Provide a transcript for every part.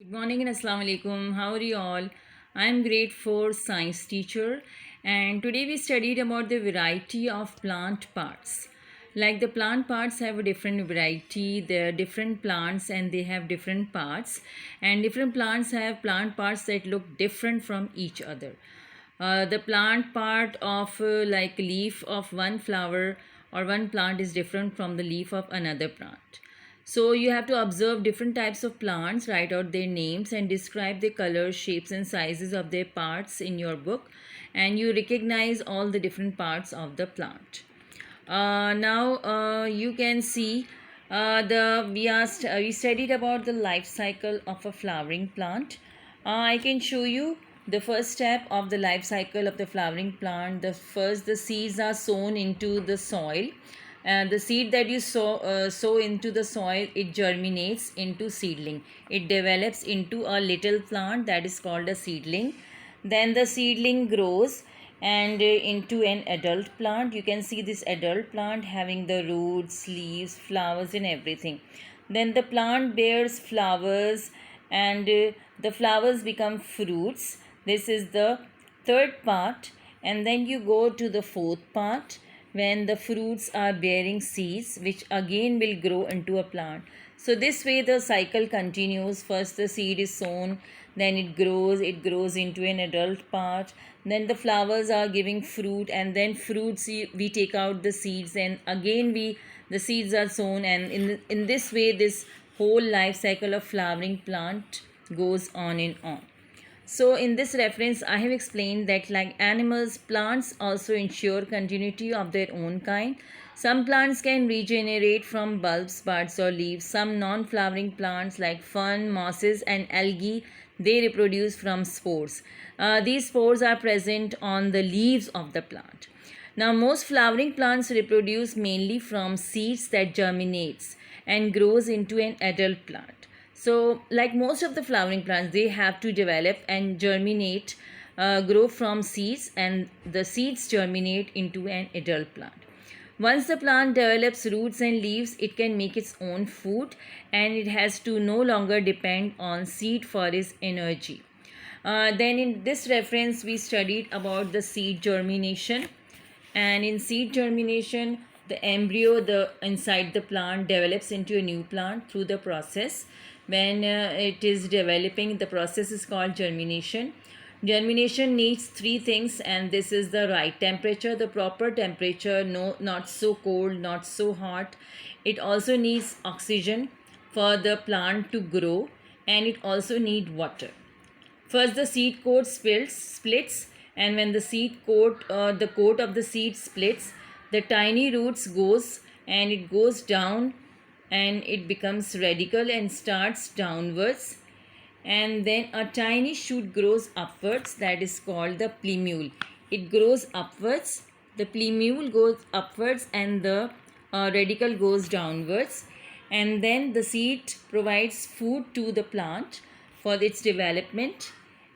Good morning and Assalamu alaikum. How are you all? I am grade 4 science teacher, and today we studied about the variety of plant parts. Like the plant parts have a different variety, there are different plants and they have different parts, and different plants have plant parts that look different from each other. The plant part of like leaf of one flower or one plant is different from the leaf of another plant. So you have to observe different types of plants, write out their names and describe the colors, shapes and sizes of their parts in your book, and you recognize all the different parts of the plant. Now you can see we studied about the life cycle of a flowering plant. I can show you the first step of the life cycle of the flowering plant. The seeds are sown into the soil. The seed that you sow into the soil, it germinates into seedling. It develops into a little plant that is called a seedling. Then the seedling grows and into an adult plant. You can see this adult plant having the roots, leaves, flowers and everything. Then the plant bears flowers and the flowers become fruits. This is the third part, and then you go to the fourth part when the fruits are bearing seeds, which again will grow into a plant. So this way the cycle continues. First the seed is sown, then it grows into an adult part, then the flowers are giving fruit, and then fruits we take out the seeds, and again the seeds are sown, and in this way this whole life cycle of flowering plant goes on and on. So in this reference, I have explained that like animals, plants also ensure continuity of their own kind. Some plants can regenerate from bulbs, buds or leaves. Some non-flowering plants like fern, mosses and algae, they reproduce from spores. These spores are present on the leaves of the plant. Now most flowering plants reproduce mainly from seeds that germinates and grows into an adult plant. So like most of the flowering plants, they have to develop and germinate, grow from seeds, and the seeds germinate into an adult plant. Once the plant develops roots and leaves, it can make its own food, and it has to no longer depend on seed for its energy. Then in this reference, we studied about the seed germination, and in seed germination the embryo the inside the plant develops into a new plant through the process. When it is developing, the process is called germination. Germination needs three things, and this is the right temperature, the proper temperature, no, not so cold, not so hot. It also needs oxygen for the plant to grow, and it also needs water. First, the seed coat splits, and when the the coat of the seed splits, the tiny roots goes and it goes down, and it becomes radical and starts downwards, and then a tiny shoot grows upwards, that is called the plumule. It grows upwards, the plumule goes upwards, and the radical goes downwards, and then the seed provides food to the plant for its development,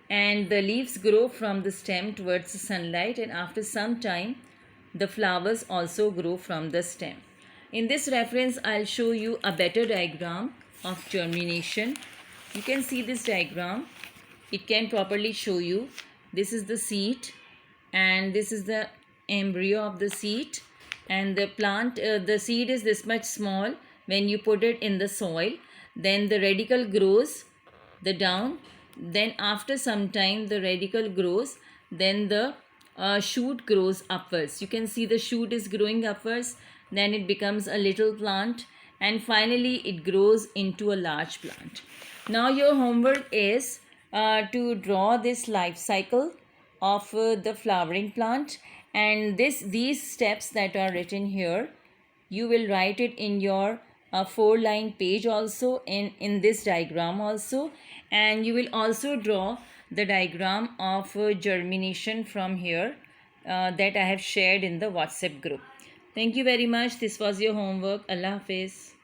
and the leaves grow from the stem towards the sunlight, and after some time the flowers also grow from the stem. In this reference, I'll show you a better diagram of germination. You can see this diagram. It can properly show you. This is the seed, and this is the embryo of the seed, and the plant, the seed is this much small when you put it in the soil. Then the radical grows, the down. Then after some time the radical grows, then the shoot grows upwards. You can see the shoot is growing upwards, then it becomes a little plant, and finally it grows into a large plant. Now your homework is to draw this life cycle of the flowering plant, and these steps that are written here, you will write it in your 4-line page also, in this diagram also, and you will also draw the diagram of germination from here that I have shared in the WhatsApp group. Thank you very much. This was your homework. Allah Hafiz.